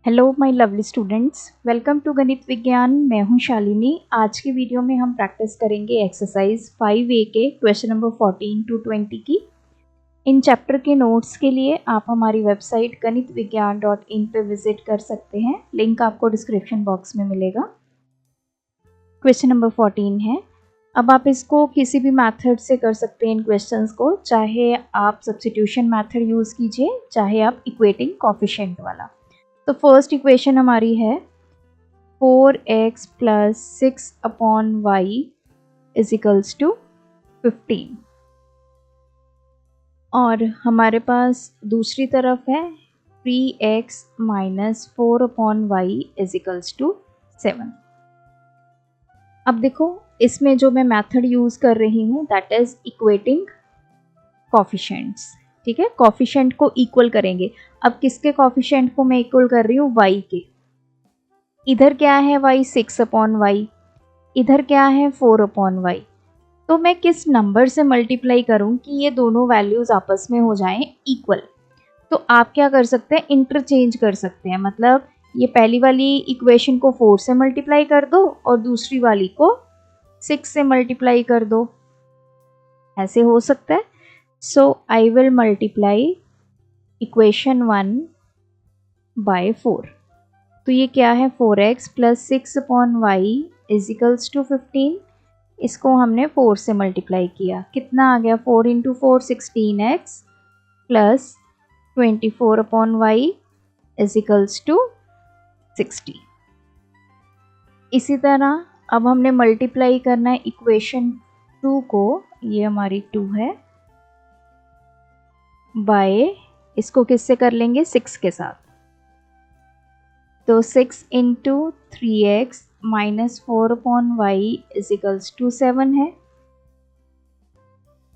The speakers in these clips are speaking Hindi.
Hello my lovely students, welcome to Ganit Vigyan. मैं हूं शालिनी। आज की वीडियो में हम प्रैक्टिस करेंगे एक्सरसाइज 5A के क्वेश्चन नंबर 14 to 20 की। इन चैप्टर के नोट्स के लिए आप हमारी वेबसाइट ganitviggyan.in पे विजिट कर सकते हैं। लिंक आपको डिस्क्रिप्शन बॉक्स में मिलेगा। क्वेश्चन नंबर 14 है। अब आप इसको किसी भी मेथड से कर सकते हैं इन क्वेश्चंस को, चाहे आप सब्स्टिट्यूशन मेथड यूज़ कीजिए, चाहे आप इक्वेटिंग कोफिशिएंट वाला। तो फर्स्ट इक्वेशन हमारी है 4x plus 6/y is equals to 15 और हमारे पास दूसरी तरफ है 3x minus 4/y is equals to 7। अब देखो, इसमें जो मैं मेथड यूज़ कर रही हूँ दैट इज इक्वेटिंग कोफिशिएंट्स। ठीक है, कोफिशिएंट को इक्वल करेंगे। अब किसके कोफिशिएंट को मैं इक्वल कर रही हूँ? y के। इधर क्या है y? 6/y। इधर क्या है? 4/y। तो मैं किस नंबर से मल्टीप्लाई करूँ कि ये दोनों वैल्यूज आपस में हो जाएं इक्वल? तो आप क्या कर सकते हैं? इंटरचेंज कर सकते हैं। मतलब ये पहली वाली इक्वेशन को 4 से मल्टीप्लाई कर दो और दूसरी वाली को 6 से मल्टीप्लाई कर दो। ऐसे हो सकता है। So I will multiply equation 1 by 4. तो ये क्या है? 4x plus 6/y is equals to 15। इसको हमने 4 से मल्टीप्लाई किया। कितना आ गया? 4 into 4 16x plus 24/y is equals to 60। इसी तरह अब हमने मल्टीप्लाई करना है इक्वेशन 2 को, ये हमारी 2 है, बाय इसको किससे कर लेंगे? 6 के साथ। तो 6 into 3x minus 4/y is equals to 7 है।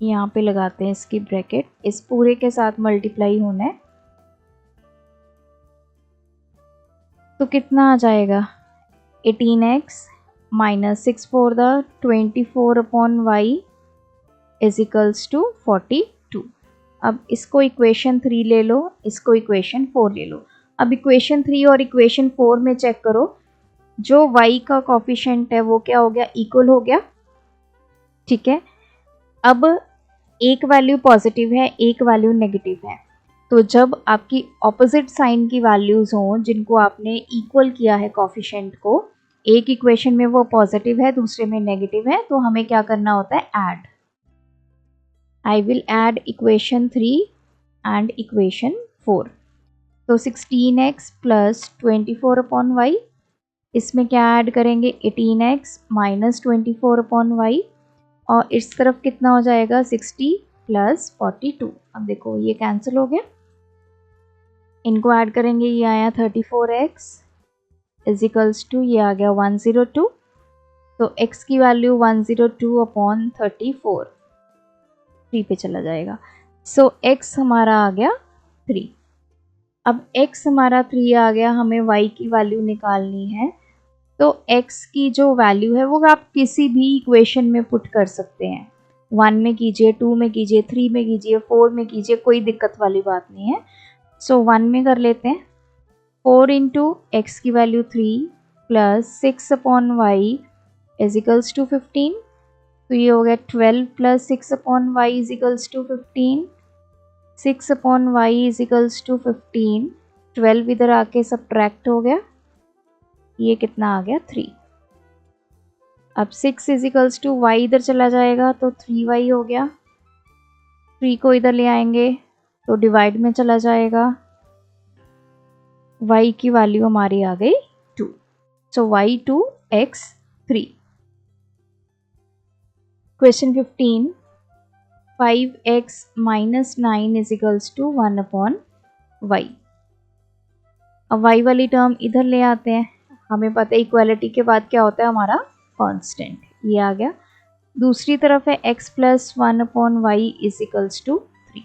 यहाँ पे लगाते हैं इसकी ब्रैकेट। इस पूरे के साथ मल्टीप्लाई होना है तो कितना आ जाएगा? 18x minus 6 4 the 24/y is equals to 42। अब इसको इक्वेशन 3 ले लो, इसको इक्वेशन 4 ले लो। अब इक्वेशन 3 और इक्वेशन 4 में चेक करो, जो y का कोफिशिएंट है वो क्या हो गया? इक्वल हो गया। ठीक है, अब एक वैल्यू पॉजिटिव है, एक वैल्यू नेगेटिव है। तो जब आपकी ऑपोजिट साइन की वैल्यूज हों जिनको आपने इक्वल किया है कोफिशिएंट को, एक इक्वेशन में वो पॉजिटिव है, दूसरे में नेगेटिव है, तो हमें क्या करना होता है? Add. I will add equation 3 and equation 4. तो 16x plus 24/y, इसमें क्या ऐड करेंगे? 18x minus 24/y, और इस तरफ कितना हो जाएगा? 60 plus 42। अब देखो ये कैंसिल हो गया। इनको ऐड करेंगे, ये आया 34x इज इक्वल्स टू, ये आ गया 102। तो x की वैल्यू 102/34 3 पे चला जाएगा। सो x हमारा आ गया 3। अब x हमारा 3 आ गया, हमें y की वैल्यू निकालनी है। तो x की जो वैल्यू है वो आप किसी भी इक्वेशन में पुट कर सकते हैं। 1 में कीजिए, 2 में कीजिए, 3 में कीजिए, 4 में कीजिए, कोई दिक्कत वाली बात नहीं है। सो 1 में कर लेते हैं। 4 इंटू एक्स की value 3 plus 6/y is equals to 15। तो ये हो गया 12 plus 6/y is equals to 15। 6/y is equals to 15। 12 इधर आके सब्ट्रैक्ट हो गया, ये कितना आ गया? 3। अब 6 इज इक्वल्स टू y इधर चला जाएगा तो 3y हो गया। 3 को इधर ले आएंगे तो डिवाइड में चला जाएगा। y की वैल्यू हमारी आ गई 2। So y 2 x 3। Question 15, 5x minus 9 is equals to 1/y। अब y वाली टर्म इधर ले आते हैं। हमें पता है इक्वालिटी के बाद क्या होता है हमारा? कांस्टेंट। ये आ गया। दूसरी तरफ है x plus 1/y is equals to 3।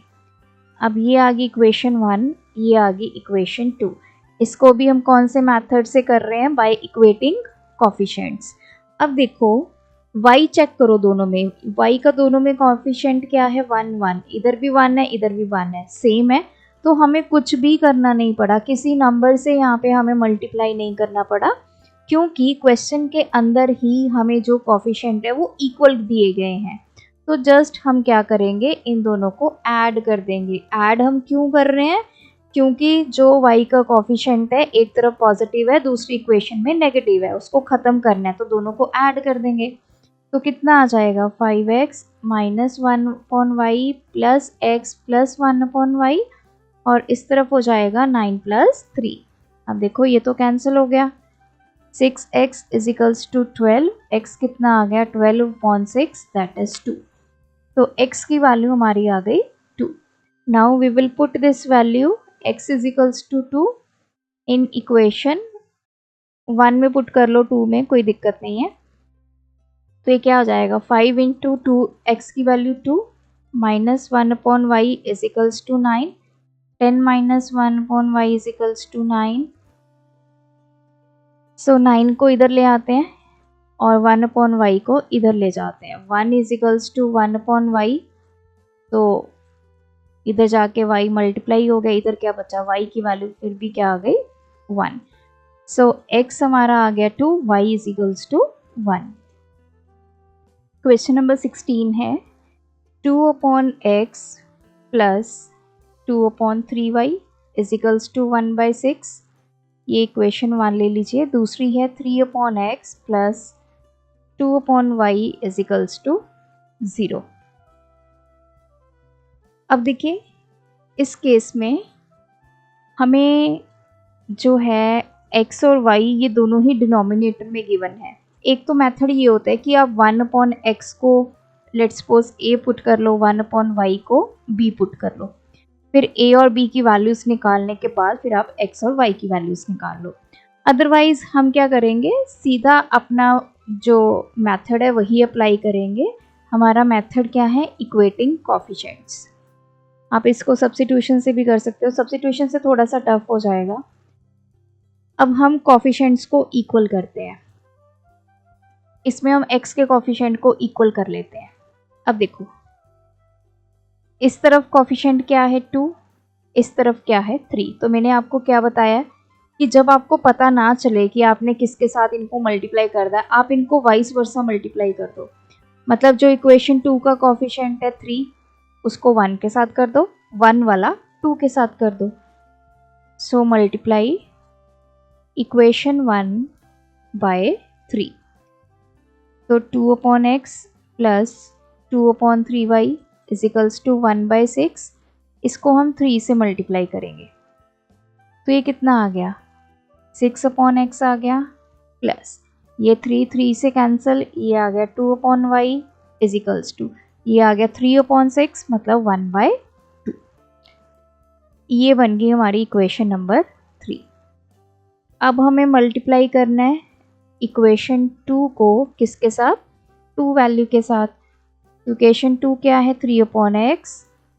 अब ये आ गई इक्वेशन 1, ये आ गई इक्वेशन 2। इसको भी हम कौन से मेथड से कर रहे हैं? By equating coefficients. अब देखो y चेक करो, दोनों में y का दोनों में कोफिशिएंट क्या है? 1 1। इधर भी 1 है, इधर भी 1 है, सेम है। तो हमें कुछ भी करना नहीं पड़ा, किसी नंबर से यहाँ पे हमें मल्टीप्लाई नहीं करना पड़ा, क्योंकि क्वेश्चन के अंदर ही हमें जो कोफिशिएंट है वो इक्वल दिए गए हैं। तो जस्ट हम क्या करेंगे, इन दोनों को ऐड कर देंगे। ऐड हम क्यों कर रहे हैं, क्योंकि जो y का कोफिशिएंट है एक तरफ पॉजिटिव है, दूसरी इक्वेशन में नेगेटिव है, उसको ख़त्म करना है, तो दोनों को ऐड कर देंगे। तो कितना आ जाएगा, 5x minus 1/y plus x plus 1/y, और इस तरफ हो जाएगा 9 प्लस 3। अब देखो ये तो कैंसिल हो गया। 6x is equals to 12, x कितना आ गया, 12/6 दैट इज 2। तो x की वैल्यू हमारी आ गई 2। Now we will put this value x is equals to 2 in equation 1 में पुट कर लो, 2 में कोई दिक्कत नहीं है। तो ये क्या हो जाएगा, 5 इंटू 2, x की value 2 minus 1/y is equals to 9, 10 minus 1/y is equals to 9। So 9 को इधर ले आते हैं और 1/y को इधर ले जाते हैं। 1 इज इक्वल्स टू 1/y, तो इधर जाके y मल्टीप्लाई हो गया, इधर क्या बचा, y की वैल्यू फिर भी क्या आ गई, 1। सो x हमारा आ गया 2, y is equals to 1। Question number 16 है 2/x plus 2/3y is equals to 1/6। ये इक्वेशन 1 ले लीजिए। दूसरी है 3/x plus 2/y is equals to 0। अब देखिए इस केस में हमें जो है x और y ये दोनों ही डिनोमिनेटर में गिवन है। एक तो मेथड ये होता है कि आप 1/x को लेट्स सपोज a पुट कर लो, 1/y को b पुट कर लो, फिर a और b की वैल्यूज़ निकालने के बाद फिर आप x और y की वैल्यूज़ निकाल लो। अदरवाइज़ हम क्या करेंगे, सीधा अपना जो मेथड है वही अप्लाई करेंगे। हमारा मेथड क्या है, इक्वेटिंग कोफिशिएंट्स। आप इसको सब्स्टिट्यूशन से भी कर सकते हो, सब्स्टिट्यूशन से थोड़ा सा टफ हो जाएगा। अब हम कोफिशिएंट्स को इक्वल करते हैं। इसमें हम x के कोफिशिएंट को इक्वल कर लेते हैं। अब देखो इस तरफ कोफिशिएंट क्या है 2, इस तरफ क्या है 3। तो मैंने आपको क्या बताया कि जब आपको पता ना चले कि आपने किसके साथ इनको मल्टीप्लाई करना है, आप इनको वाइस वर्सा मल्टीप्लाई कर दो। मतलब जो इक्वेशन 2 का कोफिशिएंट है 3, उसको 1 के साथ कर दो, 1 वाला 2 के साथ कर दो। So multiply equation 1 by 3। तो 2/x plus 2/3y is equals to 1/6। इसको हम 3 से मल्टीप्लाई करेंगे, तो ये कितना आ गया, 6/x आ गया, प्लस ये 3 से कैंसिल, ये आ गया 2/y इज इक्वल्स टू, ये आ गया 3/6 मतलब 1/2। ये बन गई हमारी इक्वेशन नंबर 3। अब हमें मल्टीप्लाई करना है इक्वेशन 2 को किसके साथ, 2 वैल्यू के साथ। इक्वेशन 2 क्या है, 3/x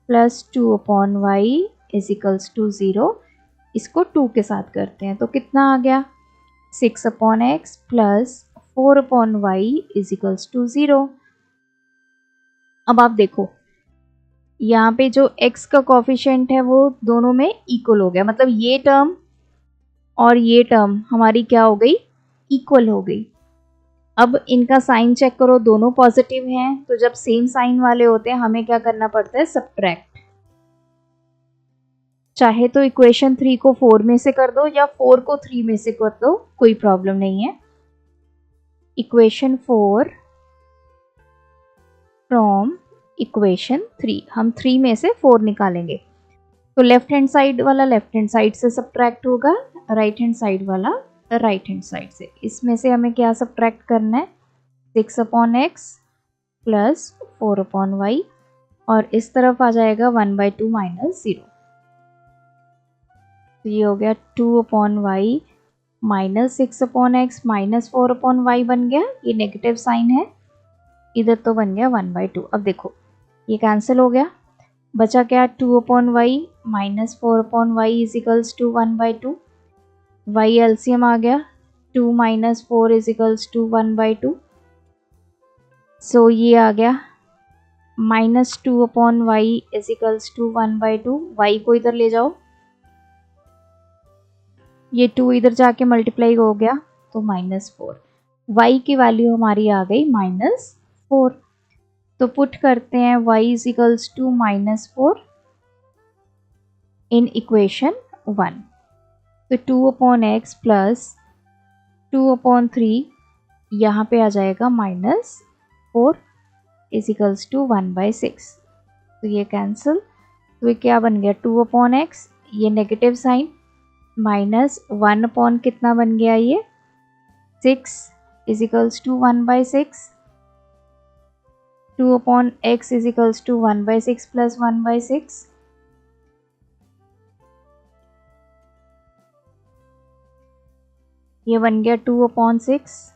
plus 2/y is equals to 0। इसको 2 के साथ करते हैं, तो कितना आ गया, 6/x plus 4/y is equals to 0। अब आप देखो यहाँ पे जो x का कोफिशिएंट है वो दोनों में इक्वल हो गया, मतलब ये टर्म और ये टर्म हमारी क्या हो गई, इक्वल हो गई। अब इनका साइन चेक करो, दोनों पॉजिटिव हैं, तो जब सेम साइन वाले होते हैं हमें क्या करना पड़ता है, सब्ट्रैक्ट। चाहे तो इक्वेशन 3 को 4 में से कर दो या 4 को 3 में से कर दो, कोई प्रॉब्लम नहीं है। इक्वेशन 4 फ्रॉम इक्वेशन 3, हम 3 में से 4 निकालेंगे, तो लेफ्ट हैंड साइड वाला लेफ्ट हैंड साइड से सब्ट्रैक्ट होगा, राइट हैंड साइड वाला राइट हैंड साइड से। इसमें से हमें क्या सब्ट्रैक्ट करना है, 6/x प्लस 4/y, और इस तरफ आ जाएगा 1/2 माइनस 0। तो ये हो गया 2/y minus 6/x minus 4/y बन गया, ये नेगेटिव साइन है, इधर तो बन गया 1/2। अब देखो ये कैंसिल हो गया, बचा क्या, 2/y minus 4/y is equals to 1/2। y LCM आ गया, 2 minus 4 is equals to 1/2। So ये आ गया minus 2/y is equals to 1/2। y को इधर ले जाओ, ये 2 इधर जाके मल्टीप्लाई हो गया तो -4। y की वैल्यू हमारी आ गई -4। तो पुट करते हैं y is equals to -4 in equation 1। तो 2/x प्लस 2/3 यहाँ पे आ जाएगा -4 इज इक्वल्स टू 1/6। तो ये कैंसिल, तो ये क्या बन गया 2/x, ये नेगेटिव साइन, -1 कितना बन गया ये 6 is equals to 1/6। 2/x is equals to 1/6 plus 1/6। ये बन गया 2/6।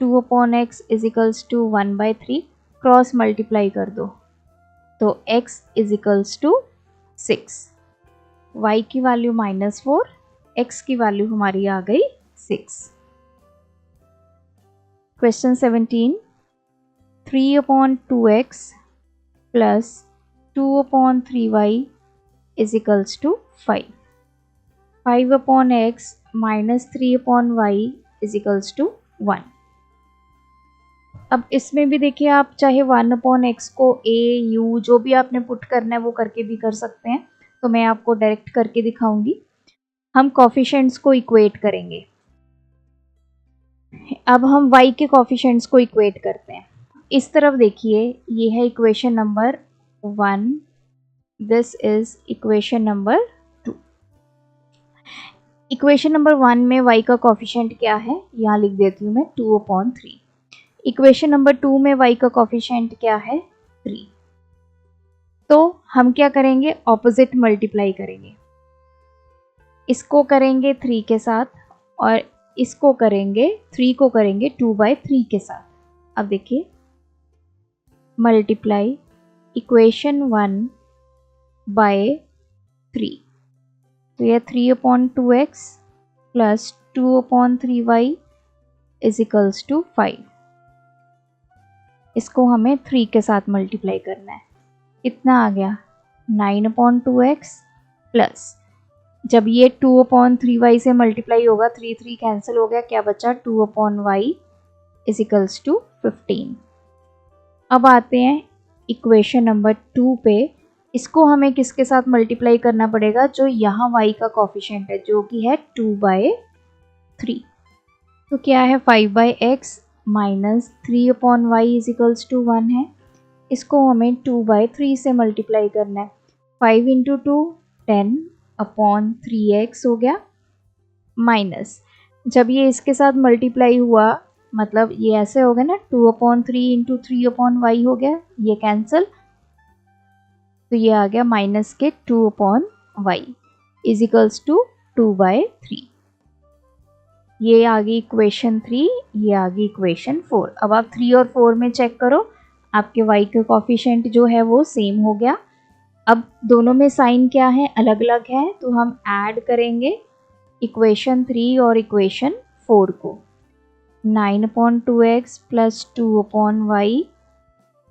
2/x is equals to 1/3, cross multiply कर दो तो x is equals to 6। y की वैल्यू -4, x की वैल्यू हमारी आ गई 6। Question 17, 3/2x plus 2/3y is equals to 5। 5/x minus 3/y is equals to 1। अब इसमें भी देखिए आप चाहे 1/x को a u जो भी आपने पुट करना है वो करके भी कर सकते हैं, तो मैं आपको डायरेक्ट करके दिखाऊंगी। हम कॉफिशिएंट्स को इक्वेट करेंगे। अब हम y के कॉफिशिएंट्स को इक्वेट करते हैं। इस तरफ देखिए, ये है equation number 1, this is equation number 2। Equation number 1 में y का कॉफिशिएंट क्या है, यहाँ लिख देती हूँ मैं 2/3। इक्वेशन नंबर 2 में y का कॉफिशिएंट क्या है 3। तो हम क्या करेंगे, ऑपोजिट मल्टीप्लाई करेंगे। इसको करेंगे 3 के साथ और इसको करेंगे 3 को करेंगे 2/3 के साथ। अब देखिए, मल्टीप्लाई इक्वेशन 1 बाय 3। तो यह 3/2x plus 2/3y is equals to 5। इसको हमें 3 के साथ मल्टीप्लाई करना है। कितना आ गया 9/2x प्लस, जब ये 2/3y से मल्टीप्लाई होगा 3 3 कैंसिल हो गया, क्या बचा 2/y इज इक्वल्स टू 15। अब आते हैं इक्वेशन नंबर 2 पे। इसको हमें किसके साथ मल्टीप्लाई करना पड़ेगा, जो यहाँ y का कॉफिशिएंट है जो कि है 2/3। तो क्या है 5/x minus 3/y is equals to 1 है। इसको हमें 2/3 से मल्टीप्लाई करना है। 5 इंटू 2 10/3x हो गया, माइनस जब ये इसके साथ मल्टीप्लाई हुआ मतलब ये ऐसे हो गया ना 2/3 इंटू 3/y हो गया, ये कैंसिल, तो ये आ गया माइनस के 2/y इज इक्वल्स टू 2/3। ये आ गई इक्वेशन 3, ये आ गई इक्वेशन 4। अब आप 3 और 4 में चेक करो, आपके y का कॉफिशिएंट जो है वो सेम हो गया। अब दोनों में साइन क्या है, अलग अलग है, तो हम ऐड करेंगे इक्वेशन 3 और इक्वेशन 4 को। 9/2x plus 2/y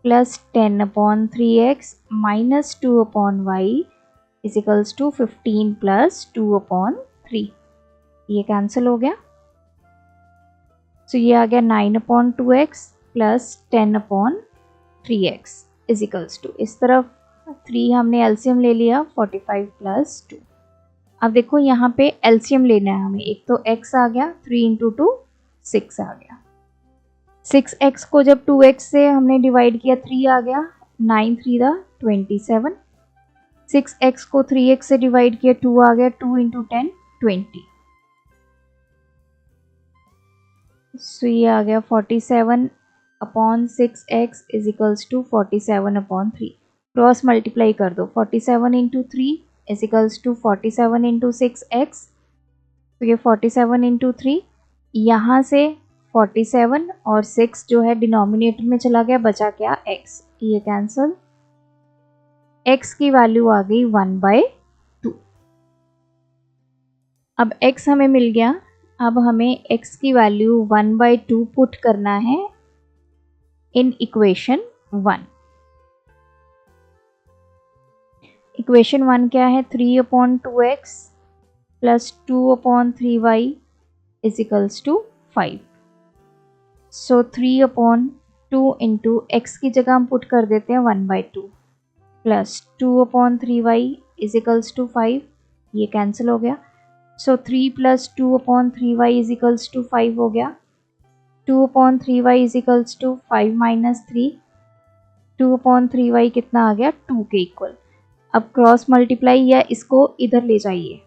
plus 10/3x minus 2/y is equals to 15 plus 2/3। ये कैंसिल हो गया, तो ये आ गया 9/2x plus 10/3x is equals to, इस तरफ 3 हमने एलसीएम ले लिया 45 प्लस 2। अब देखो यहाँ पे एलसीएम लेना है हमें, एक तो x आ गया 3 इंटू 2 6 आ गया। 6x को जब 2x से हमने डिवाइड किया 3 आ गया, 9 3 27। 6x को 3x से डिवाइड किया 2 आ गया, 2 इंटू 10 20। सो ये आ गया 47/6x is equals to 47/3। Cross multiply कर दो, 47 into 3 is equals to 47 into 6x। तो ये 47 इंटू 3, यहाँ से 47 और 6 जो है डिनोमिनेटर में चला गया, बचा क्या x, ये कैंसिल, x की वैल्यू आ गई 1/2। अब x हमें मिल गया, अब हमें x की वैल्यू 1/2 पुट करना है इन इक्वेशन 1। इक्वेशन 1 क्या है, 3/2x plus 2/3y is equals to 5। So 3/2 into x की जगह हम पुट कर देते हैं 1/2 plus 2/3y is equals to 5, ये कैंसिल हो गया। So 3 plus 2/3y is equals to 5 हो गया। 2/3y is equals to 5 minus 3, 2/3y कितना आ गया, 2 के इक्वल। अब क्रॉस मल्टीप्लाई या इसको इधर ले जाइए,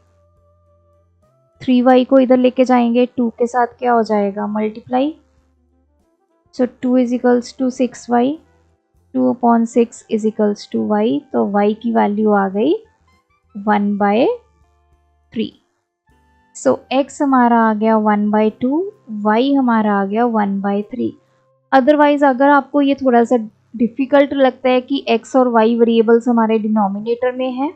3y को इधर लेके जाएंगे, 2 के साथ क्या हो जाएगा, multiply. So 2 is equals to 6y, 2/6 is equals to y, तो y की वैल्यू आ गई 1/3। सो x हमारा आ गया 1/2, y हमारा आ गया 1/3। अदरवाइज अगर आपको ये थोड़ा सा डिफ़िकल्ट लगता है कि x और y वेरिएबल्स हमारे डिनोमिनेटर में हैं,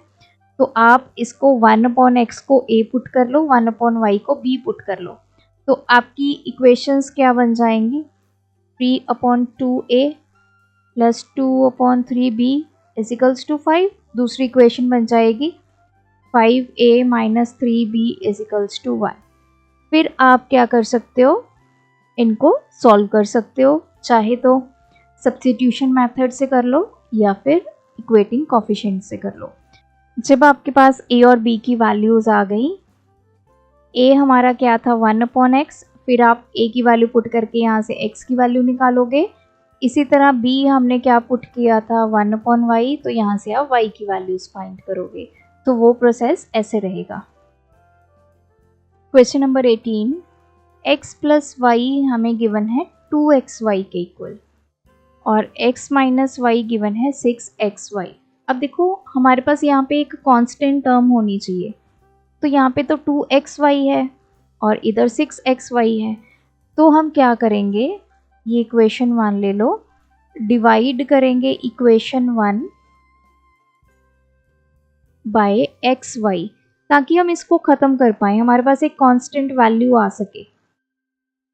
तो आप इसको 1/x को a पुट कर लो, 1/y को b पुट कर लो, तो आपकी इक्वेशंस क्या बन जाएंगी, 3/2a plus 2/3b is equals to 5। दूसरी इक्वेशन बन जाएगी 5a minus 3b is equals to 1। फिर आप क्या कर सकते हो, इनको सॉल्व कर सकते हो, चाहे तो सब्स्टिट्यूशन मेथड से कर लो या फिर इक्वेटिंग कोफिशिएंट से कर लो। जब आपके पास a और b की वैल्यूज़ आ गई, a हमारा क्या था 1/x, फिर आप a की वैल्यू पुट करके यहाँ से x की वैल्यू निकालोगे। इसी तरह b हमने क्या पुट किया था 1/y, तो यहाँ से आप y की वैल्यूज़ फाइंड करोगे, तो वो प्रोसेस ऐसे रहेगा। Question number 18, x plus y हमें गिवन है 2xy के इक्वल और x माइनस वाई गिवन है 6xy। अब देखो हमारे पास यहाँ पे एक कांस्टेंट टर्म होनी चाहिए, तो यहाँ पे तो 2xy है और इधर 6xy है, तो हम क्या करेंगे, ये इक्वेशन 1 ले लो, डिवाइड करेंगे इक्वेशन 1 बाय xy, ताकि हम इसको ख़त्म कर पाए, हमारे पास एक कांस्टेंट वैल्यू आ सके।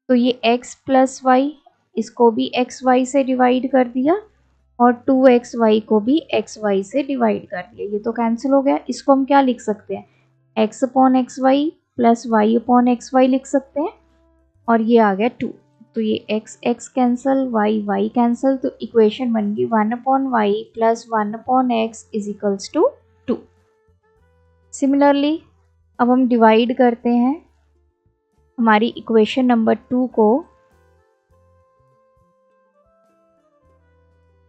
तो ये x प्लस वाई, इसको भी xy से डिवाइड कर दिया और 2xy को भी xy से डिवाइड कर दिया, ये तो कैंसिल हो गया। इसको हम क्या लिख सकते हैं, x/xy प्लस y/xy लिख सकते हैं, और ये आ गया 2, तो ये x कैंसिल, y कैंसिल, तो इक्वेशन बन गई 1/y plus 1/x is equals to 2। Similarly अब हम डिवाइड करते हैं हमारी इक्वेशन नंबर 2 को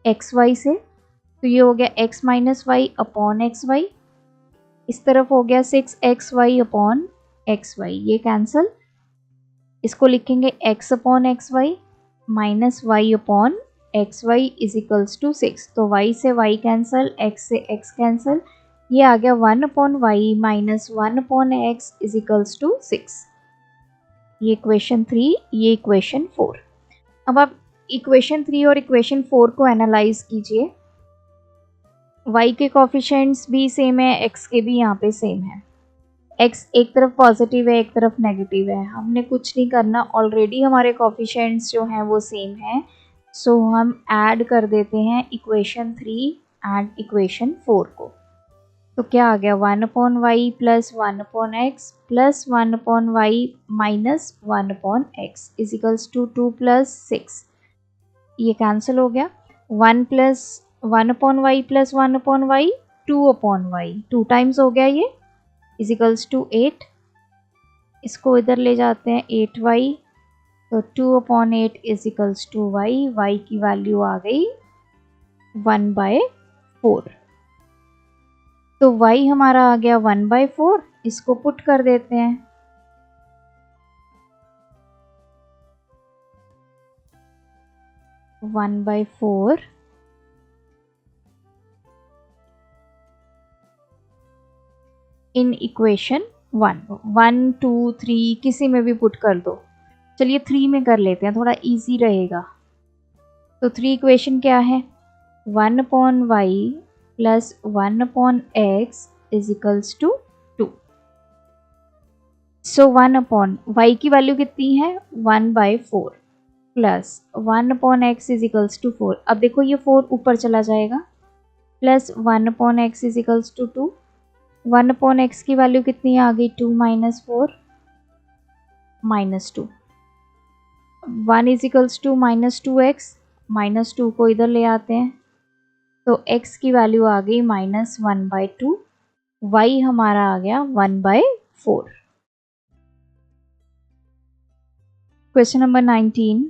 xy से, तो ये हो गया x minus y upon xy, इस तरफ हो गया 6xy अपॉन xy, ये कैंसिल। इसको लिखेंगे x/xy minus y upon xy is equals to 6, तो y से y कैंसिल, x से x कैंसिल, ये आ गया 1/y minus 1/x is equals to 6। ये इक्वेशन 3, ये इक्वेशन 4। अब आप इक्वेशन 3 और इक्वेशन 4 को एनालाइज कीजिए, y के कोफिशिएंट्स भी सेम है, x के भी यहाँ पे सेम है। x एक तरफ पॉजिटिव है, एक तरफ नेगेटिव है, हमने कुछ नहीं करना, ऑलरेडी हमारे कोफिशिएंट्स जो हैं वो सेम हैं, सो हम ऐड कर देते हैं इक्वेशन 3 एंड इक्वेशन 4 को। तो क्या आ गया 1/y plus 1/x plus 1/y minus 1/x is equals to 2 plus 6, ये कैंसिल हो गया। 1 plus 1/y plus 1/y 2/y, 2 times हो गया ये, इज इक्वल्स टू 8। इसको इधर ले जाते हैं 8y, तो 2/8 इज इक्वल्स टू y की वैल्यू आ गई 1/4। तो y हमारा आ गया 1/4, इसको पुट कर देते हैं, वन बाई 4 इन इक्वेशन 1, 1 2 3 किसी में भी पुट कर दो। चलिए 3 में कर लेते हैं, थोड़ा इजी रहेगा। तो 3 इक्वेशन क्या है, 1/y plus 1/x is equals to 2। So 1/y की वैल्यू कितनी है 1/4 plus 1/x is equals to 4। अब देखो ये 4 ऊपर चला जाएगा, plus 1/x is equals to 2। 1/x की वैल्यू कितनी आ गई, 2 - 4 -2। 1 इज इक्वल्स टू -2x, -2 को इधर ले आते हैं तो x की वैल्यू आ गई -1/2, y हमारा आ गया 1/4। Question number 19,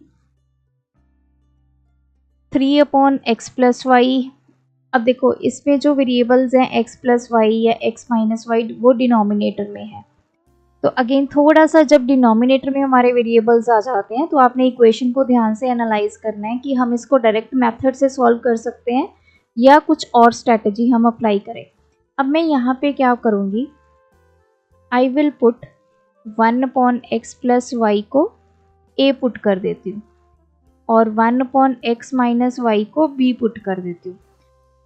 3/x + y। अब देखो इसमें जो वेरिएबल्स हैं x + y या x - y वो डिनोमिनेटर में है। तो अगेन थोड़ा सा जब डिनोमिनेटर में हमारे वेरिएबल्स आ जाते हैं तो आपने इक्वेशन को ध्यान से एनालाइज करना है कि हम इसको डायरेक्ट मेथड से सॉल्व कर सकते हैं या कुछ और स्ट्रेटजी हम अप्लाई करें। अब मैं यहाँ पे क्या करूँगी, आई विल पुट 1/x + y को a पुट कर देती हूँ और 1/x - y को b पुट कर देती हूँ।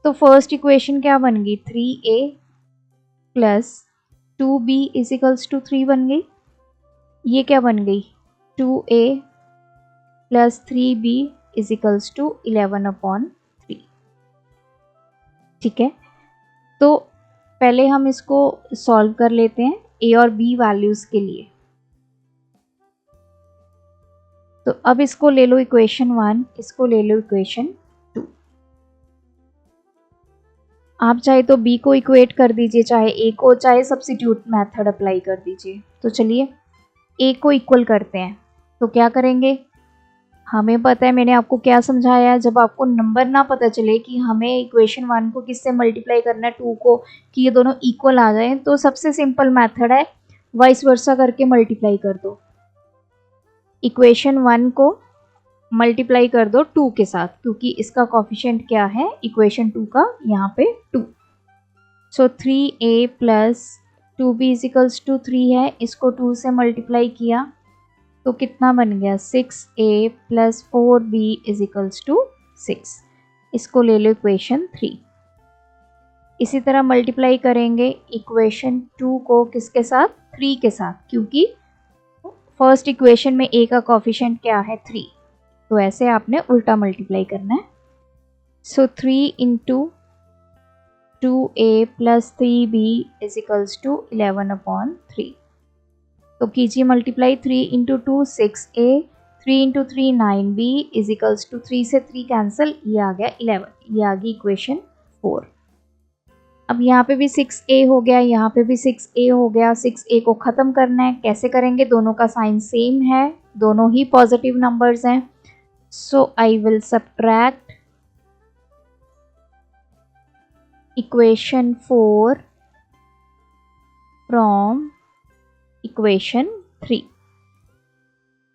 तो फर्स्ट इक्वेशन क्या बन गई, 3a + 2b = 3 बन गई। ये क्या बन गई, 2a + 3b = 11/3। ठीक है, तो पहले हम इसको सॉल्व कर लेते हैं a और b वैल्यूज के लिए। तो अब इसको ले लो इक्वेशन 1, इसको ले लो इक्वेशन 2। आप चाहे तो b को इक्वेट कर दीजिए, चाहे a को, चाहे सब्स्टिट्यूट मेथड अप्लाई कर दीजिए। तो चलिए a को इक्वल करते हैं। तो क्या करेंगे, हमें पता है, मैंने आपको क्या समझाया, जब आपको नंबर ना पता चले कि हमें इक्वेशन 1 को किससे मल्टीप्लाई करना है, 2 को, कि ये दोनों इक्वल आ जाएं, तो सबसे सिंपल मेथड है वाइस वर्सा करके मल्टीप्लाई कर दो। इक्वेशन 1 को मल्टीप्लाई कर दो 2 के साथ, क्योंकि इसका कोफिशिएंट क्या है इक्वेशन 2 का, यहाँ पे 2। सो 3a + 2b = 3 है, इसको 2 से मल्टीप्लाई किया तो कितना बन गया, 6a + 4b = 6। इसको ले लो इक्वेशन 3। इसी तरह मल्टीप्लाई करेंगे इक्वेशन 2 को किसके साथ, 3 के साथ, क्योंकि फर्स्ट इक्वेशन में a का कोफिशिएंट क्या है, 3। तो ऐसे आपने उल्टा मल्टीप्लाई करना है। सो 3 × 2a + 3b = 11/3। तो कीजिए मल्टीप्लाई, 3 × 2 6a, 3 × 3 9b = 3 से 3 कैंसिल, ये आ गया 11। ये आ गई इक्वेशन 4। अब यहाँ पे भी 6a हो गया, यहाँ पे भी 6a हो गया। 6a को ख़त्म करना है, कैसे करेंगे, दोनों का साइन सेम है, दोनों ही पॉजिटिव नंबर्स हैं। So I will subtract equation 4 from equation 3।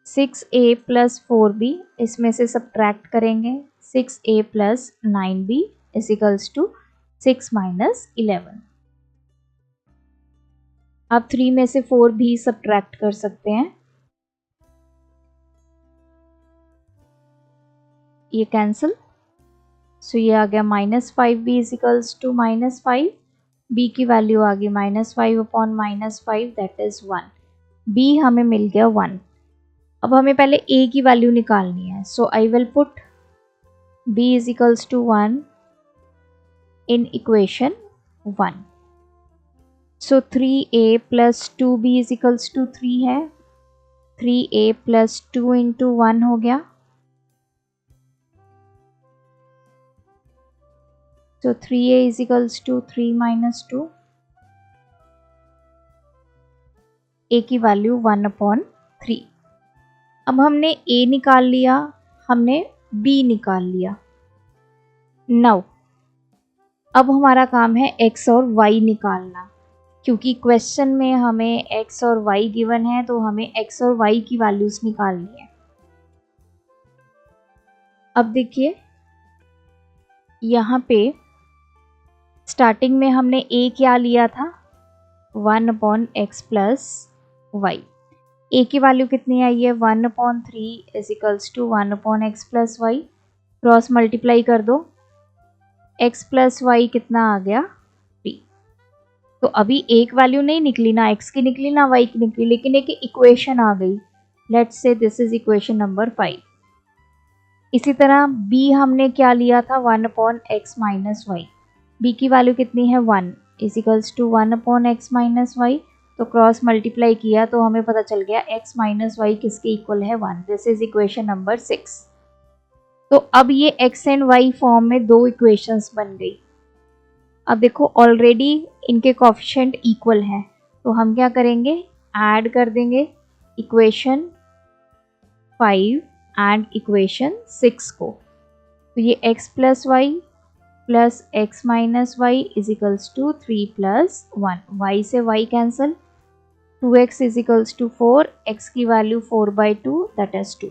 6a + 4b, इसमें से सब्ट्रैक्ट करेंगे, 6a + 9b = 6 - 11। आप 3 में से 4 भी सब्ट्रैक्ट कर सकते हैं, ये कैंसिल। सो ये आ गया -5b = -5। b की वैल्यू आ गई -5/-5, दैट इज 1। b हमें मिल गया 1। अब हमें पहले a की वैल्यू निकालनी है। So I will put b = 1 in equation 1। सो 3a + 2b = 3 है, 3a + 2 × 1 हो गया। So 3a = 3 - 2, a की वैल्यू 1/3। अब हमने a निकाल लिया, हमने b निकाल लिया। नाउ अब हमारा काम है x और y निकालना, क्योंकि क्वेश्चन में हमें x और y गिवन है, तो हमें x और y की वैल्यूज निकालनी है। अब देखिए यहाँ पे स्टार्टिंग में हमने a क्या लिया था, 1/x + y। a की वैल्यू कितनी आई है, 1/3 = 1/x + y। क्रॉस मल्टीप्लाई कर दो, x + y कितना आ गया, 3। तो अभी एक वैल्यू नहीं निकली, ना x की निकली ना y की निकली, लेकिन एक इक्वेशन आ गई। Let's say this is equation number 5। इसी तरह b हमने क्या लिया था, 1/x - y। b की वैल्यू कितनी है 1 equals to 1 upon x minus y. तो क्रॉस मल्टीप्लाई किया तो हमें पता चल गया x माइनस वाई किसके इक्वल है 1। This is equation number 6। तो अब ये x एंड y फॉर्म में दो इक्वेशंस बन गई। अब देखो ऑलरेडी इनके कोफिशिएंट इक्वल हैं, तो हम क्या करेंगे, ऐड कर देंगे इक्वेशन 5 एंड इक्वेशन 6 को। तो ये x plus y plus x minus y is equals to 3 plus 1, y से y cancel, 2x is equals to 4, x की वैल्यू 4/2 दैट इज 2।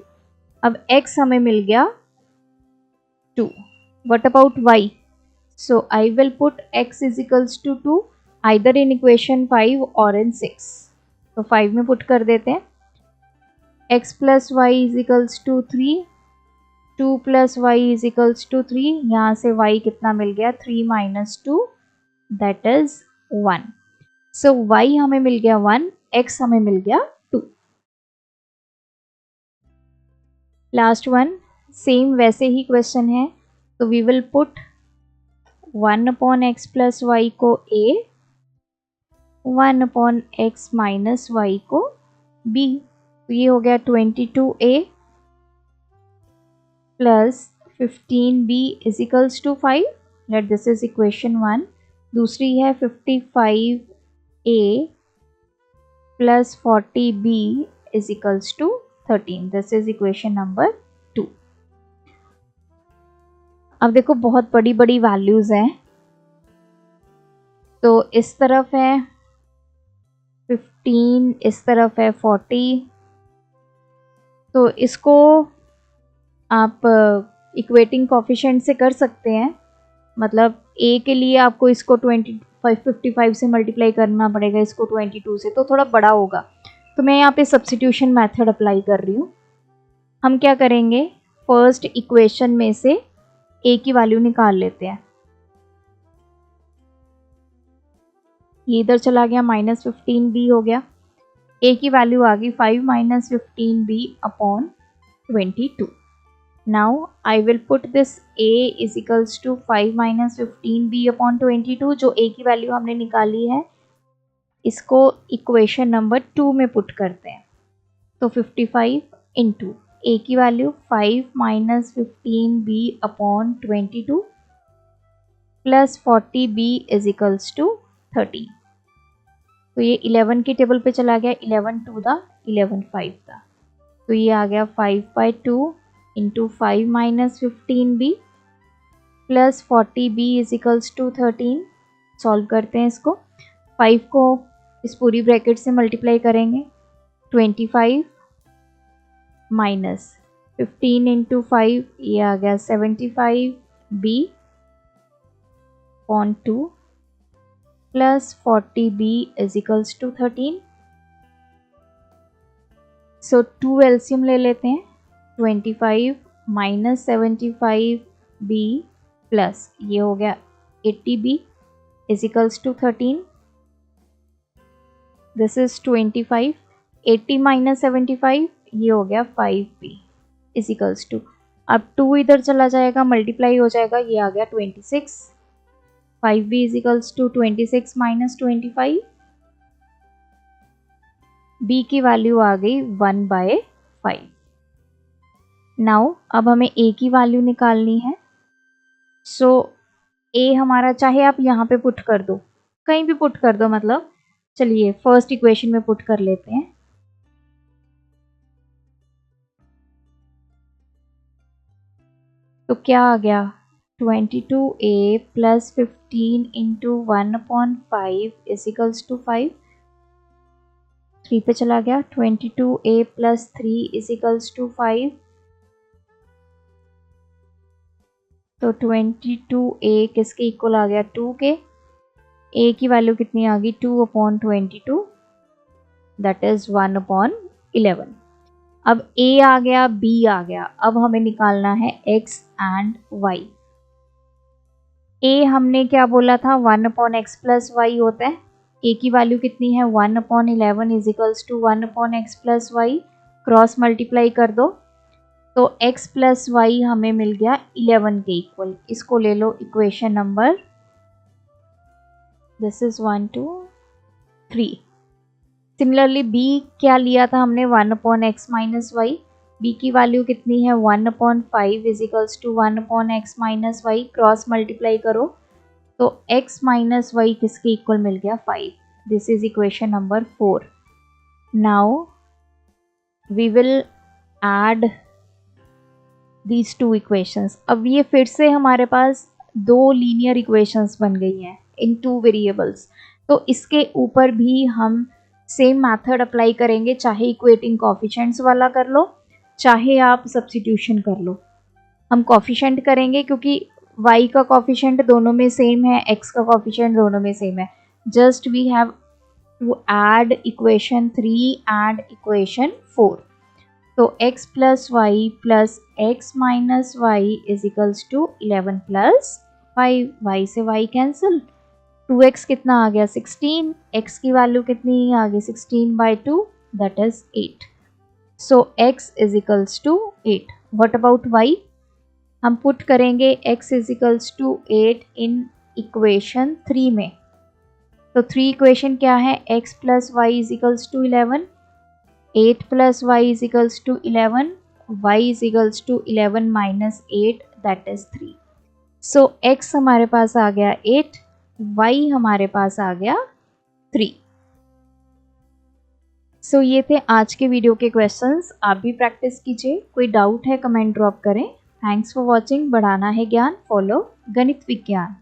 अब x हमें मिल गया 2। What about y? So I will put x is equals to 2 either in equation 5 or in 6. तो 5 में पुट कर देते हैं। x plus y is equals to 3, 2 plus y is equals to 3, यहाँ से y कितना मिल गया 3 minus 2 that is 1. So y हमें मिल गया 1, x हमें मिल गया 2. लास्ट वन सेम वैसे ही क्वेश्चन है, तो we will put 1 upon x plus y को a, 1 upon x minus y को b। तो ये हो गया 22a plus 15b is equals to 5। Let this is equation 1। दूसरी है 55a plus 40b is equals to 13। This is equation number 2। अब देखो बहुत बड़ी बड़ी वैल्यूज हैं, तो इस तरफ है 15, इस तरफ है 40। तो इसको आप इक्वेटिंग कोफिशिएंट से कर सकते हैं, मतलब a के लिए आपको इसको 55 से मल्टीप्लाई करना पड़ेगा, इसको 22 से, तो थोड़ा बड़ा होगा। तो मैं यहाँ पे सब्स्टिट्यूशन मेथड अप्लाई कर रही हूँ। हम क्या करेंगे, फर्स्ट इक्वेशन में से a की वैल्यू निकाल लेते हैं। ये इधर चला गया, -15b हो गया। a की वैल्यू आ गई 5 minus 15b upon 22। Now I will put this a is equals to 5 minus 15b upon 22। जो a की वैल्यू हमने निकाली है इसको इक्वेशन नंबर 2 में पुट करते हैं। तो 55 इंटू a की value 5 minus 15b upon 22 plus 40b is equals to 13। तो ये 11 की टेबल पे चला गया, 11 टू द 11 5 था, तो ये आ गया 5/2 into 5 minus 15b plus 40b is equals to 13। Solve करते हैं इसको। 5 को इस पूरी ब्रैकेट से मल्टीप्लाई करेंगे, 25 माइनस 15 इंटू 5, ये आ गया 75b upon 2 plus 40b is equals to 13। So 2 LCM ले लेते हैं, 25 माइनस 75b प्लस ये हो गया 80b is equals to 13। This is 25, 80 minus 75 ये हो गया 5b इज इक्वल्स टू, अब 2 इधर चला जाएगा, मल्टीप्लाई हो जाएगा, ये आ गया 26। 5b is equals to 26 minus 25, b की वैल्यू आ गई 1/5। नाउ अब हमें a की वैल्यू निकालनी है। सो a हमारा, चाहे आप यहाँ पे पुट कर दो, कहीं भी पुट कर दो, मतलब चलिए फर्स्ट इक्वेशन में पुट कर लेते हैं। तो क्या आ गया, 22a plus 15 into 1/5 is equals to 5। 3 पे चला गया, 22a plus 3 is equals to 5। तो 22a किसके इक्वल आ गया, 2 के। a की वैल्यू कितनी आ गई, 2/22 दैट इज 1/11। अब a आ गया, b आ गया, अब हमें निकालना है x एंड y। a हमने क्या बोला था, 1/x प्लस वाई होता है। a की वैल्यू कितनी है, 1/11 is equals to 1/x plus y. Cross multiply कर दो, तो x प्लस वाई हमें मिल गया 11 के इक्वल। इसको ले लो equation number this is 1 2 3। Similarly b क्या लिया था हमने 1/x माइनस वाई, b की वैल्यू कितनी है 1/5 equals to 1/x minus y, cross multiply करो तो x माइनस वाई किसके इक्वल मिल गया 5। This is equation number 4। Now we will add these two equations. अब ये फिर से हमारे पास दो लीनियर इक्वेशंस बन गई हैं इन टू वेरिएबल्स, तो इसके ऊपर भी हम सेम मेथड अप्लाई करेंगे, चाहे इक्वेटिंग कोफिशिएंट्स वाला कर लो चाहे आप सब्स्टिट्यूशन कर लो। हम कोफिशिएंट करेंगे क्योंकि y का कोफिशिएंट दोनों में सेम है, x का कोफिशिएंट दोनों में सेम है। Just we have to add equation 3 and equation 4। तो x plus y plus x minus y is equals to 11 plus 5, y से y कैंसिल, 2x कितना आ गया 16, x की वैल्यू कितनी आ गई 16/2 that is 8। So x is equals to 8। What about y? हम पुट करेंगे x is equals to 8 in equation 3 में। तो 3 इक्वेशन क्या है, x plus y is equals to 11, 8 plus y is equals to 11, y is equals to 11 minus 8 that is 3। So x हमारे पास आ गया 8, y हमारे पास आ गया 3। सो ये थे आज के वीडियो के क्वेश्चंस। आप भी प्रैक्टिस कीजिए, कोई डाउट है कमेंट ड्रॉप करें। Thanks for watching. बढ़ाना है ज्ञान, फॉलो गणित विज्ञान।